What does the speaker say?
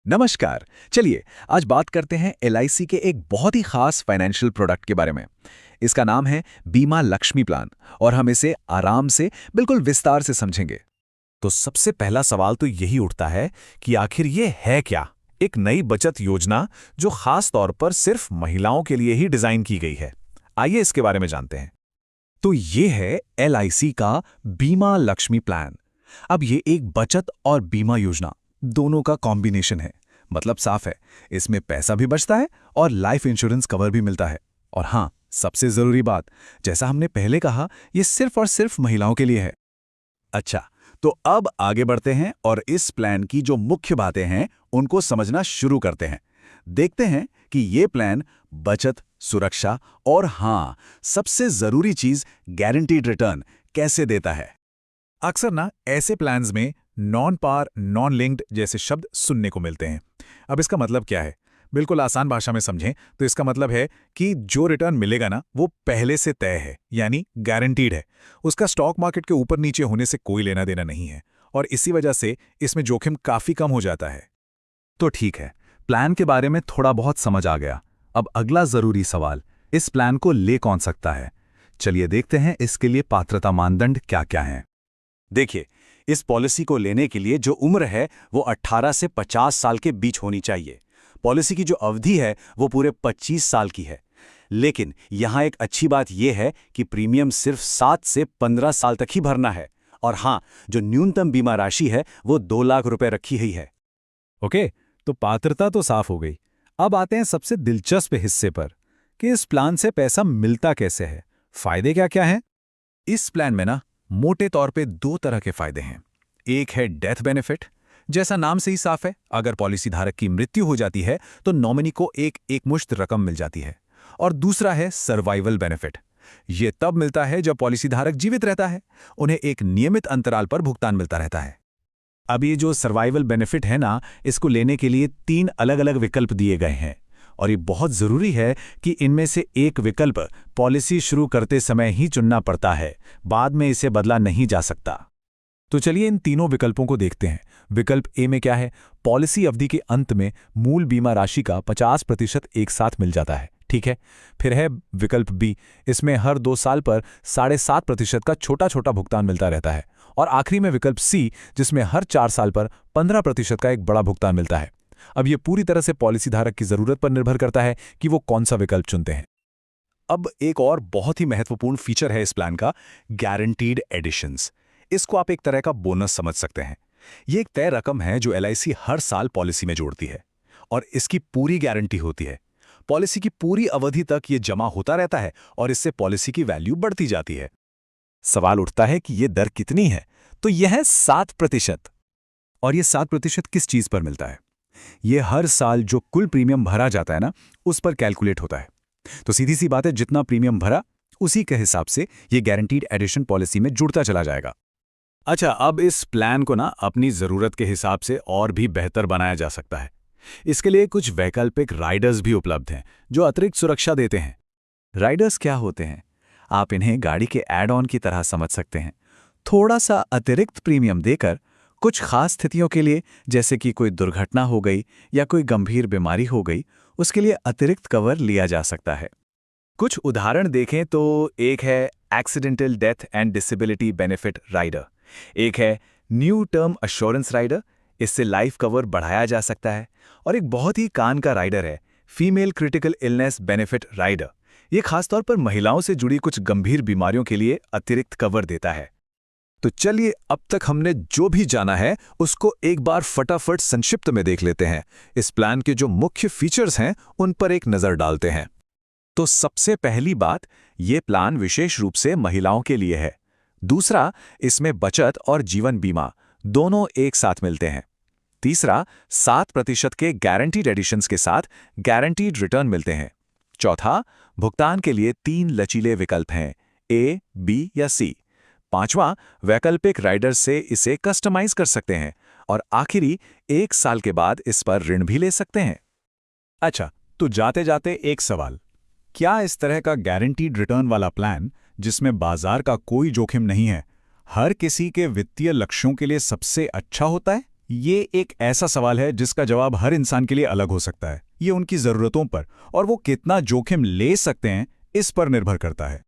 नमस्कार। चलिए आज बात करते हैं एलआईसी के एक बहुत ही खास फाइनेंशियल प्रोडक्ट के बारे में। इसका नाम है बीमा लक्ष्मी प्लान और हम इसे आराम से बिल्कुल विस्तार से समझेंगे। तो सबसे पहला सवाल तो यही उठता है कि आखिर ये है क्या? एक नई बचत योजना जो खास तौर पर सिर्फ महिलाओं के लिए ही डिजाइन की गई है। आइए इसके बारे में जानते हैं। तो ये है एलआईसी का बीमा लक्ष्मी प्लान। अब ये एक बचत और बीमा योजना दोनों का कॉम्बिनेशन है। मतलब साफ है, इसमें पैसा भी बचता है और लाइफ इंश्योरेंस कवर भी मिलता है। और हाँ, सबसे जरूरी बात, जैसा हमने पहले कहा, ये सिर्फ और सिर्फ महिलाओं के लिए है। अच्छा, तो अब आगे बढ़ते हैं और इस प्लान की जो मुख्य बातें हैं उनको समझना शुरू करते हैं। देखते हैं कि ये प्लान बचत, सुरक्षा और हाँ, सबसे जरूरी चीज गारंटीड रिटर्न कैसे देता है। अक्सर ना ऐसे प्लान्स में नॉन पार, नॉन लिंक्ड जैसे शब्द सुनने को मिलते हैं। अब इसका मतलब क्या है? बिल्कुल आसान भाषा में समझें तो इसका मतलब है कि जो रिटर्न मिलेगा ना वो पहले से तय है, यानी गारंटीड है। उसका स्टॉक मार्केट के ऊपर नीचे होने से कोई लेना देना नहीं है और इसी वजह से इसमें जोखिम काफी कम हो जाता है। तो ठीक है, प्लान के बारे में थोड़ा बहुत समझ आ गया। अब अगला जरूरी सवाल, इस प्लान को ले कौन सकता है? चलिए देखते हैं इसके लिए पात्रता मानदंड क्या क्या हैं। देखिए, इस पॉलिसी को लेने के लिए जो उम्र है वो 18 से 50 साल के बीच होनी चाहिए। पॉलिसी की जो अवधि है वो पूरे 25 साल की है। लेकिन यहाँ एक अच्छी बात यह है कि प्रीमियम सिर्फ 7 से 15 साल तक ही भरना है। और हाँ, जो न्यूनतम बीमा राशि है वो 2 लाख रुपए रखी हुई है। ओके, तो पात्रता तो साफ हो गई। अब आते हैं सबसे दिलचस्प हिस्से पर कि इस प्लान से पैसा मिलता कैसे है, फायदे क्या क्या हैं। इस प्लान में ना मोटे तौर पे 2 तरह के फायदे हैं। एक है डेथ बेनिफिट, जैसा नाम से ही साफ है, अगर पॉलिसी धारक की मृत्यु हो जाती है तो नॉमिनी को एक मुश्त रकम मिल जाती है। और दूसरा है सर्वाइवल बेनिफिट। ये तब मिलता है जब पॉलिसी धारक जीवित रहता है, उन्हें एक नियमित अंतराल पर भुगतान मिलता रहता है। अब ये जो सर्वाइवल बेनिफिट है ना, इसको लेने के लिए 3 अलग-अलग विकल्प दिए गए हैं और ये बहुत जरूरी है कि इनमें से एक विकल्प पॉलिसी शुरू करते समय ही चुनना पड़ता है, बाद में इसे बदला नहीं जा सकता। तो चलिए इन तीनों विकल्पों को देखते हैं। विकल्प ए में क्या है? पॉलिसी अवधि के अंत में मूल बीमा राशि का 50% एक साथ मिल जाता है, ठीक है। फिर है विकल्प बी, इसमें हर 2 साल पर 7.5% का छोटा छोटा भुगतान मिलता रहता है। और आखिरी में विकल्प सी, जिसमें हर 4 साल पर 15% का एक बड़ा भुगतान मिलता है। अब यह पूरी तरह से पॉलिसी धारक की जरूरत पर निर्भर करता है कि वो कौन सा विकल्प चुनते हैं। अब एक और बहुत ही महत्वपूर्ण फीचर है इस प्लान का, गारंटीड एडिशंस। इसको आप एक तरह का बोनस समझ सकते हैं। ये एक तय रकम है जो एलआईसी हर साल पॉलिसी में जोड़ती है और इसकी पूरी गारंटी होती है। पॉलिसी की पूरी अवधि तक ये जमा होता रहता है और इससे पॉलिसी की वैल्यू बढ़ती जाती है। सवाल उठता है कि ये दर कितनी है? तो यह है 7%। और ये 7% किस चीज पर मिलता है? ये हर साल जो कुल प्रीमियम भरा जाता है ना, उस पर कैलकुलेट होता है। तो सीधी सी बात है, जितना प्रीमियम भरा उसी के हिसाब से ये गारंटीड एडिशन पॉलिसी में जुड़ता चला जाएगा। अच्छा, अब इस प्लान को ना अपनी जरूरत के हिसाब से और भी बेहतर बनाया जा सकता है। इसके लिए कुछ वैकल्पिक राइडर्स भी उपलब्ध हैं जो अतिरिक्त सुरक्षा देते हैं। राइडर्स क्या होते हैं? आप इन्हें गाड़ी के ऐड ऑन की तरह समझ सकते हैं। थोड़ा सा अतिरिक्त प्रीमियम देकर कुछ खास स्थितियों के लिए, जैसे कि कोई दुर्घटना हो गई या कोई गंभीर बीमारी हो गई, उसके लिए अतिरिक्त कवर लिया जा सकता है। कुछ उदाहरण देखें तो एक है accidental death and disability benefit rider, एक है न्यू टर्म अश्योरेंस राइडर, इससे लाइफ कवर बढ़ाया जा सकता है। और एक बहुत ही कान का राइडर है female critical illness benefit rider. ये खासतौर पर महिलाओं से जुड़ी कुछ गंभीर बीमारियों के लिए अतिरिक्त कवर देता है। तो चलिए अब तक हमने जो भी जाना है उसको एक बार फटाफट संक्षिप्त में देख लेते हैं। इस प्लान के जो मुख्य फीचर्स हैं उन पर एक नजर डालते हैं। तो सबसे पहली बात, ये प्लान विशेष रूप से महिलाओं के लिए है। दूसरा, इसमें बचत और जीवन बीमा दोनों एक साथ मिलते हैं। तीसरा, 7% के गारंटीड एडिशंस के साथ गारंटीड रिटर्न मिलते हैं। चौथा, भुगतान के लिए 3 लचीले विकल्प हैं, ए, बी या सी। पांचवा, वैकल्पिक राइडर से इसे कस्टमाइज कर सकते हैं। और आखिरी, 1 साल के बाद इस पर ऋण भी ले सकते हैं। अच्छा, तो जाते जाते एक सवाल, क्या इस तरह का गारंटीड रिटर्न वाला प्लान, जिसमें बाजार का कोई जोखिम नहीं है, हर किसी के वित्तीय लक्ष्यों के लिए सबसे अच्छा होता है ये एक ऐसा सवाल है जिसका जवाब हर इंसान के लिए अलग हो सकता है। ये उनकी ज़रूरतों पर और वो कितना जोखिम ले सकते हैं, इस पर निर्भर करता है।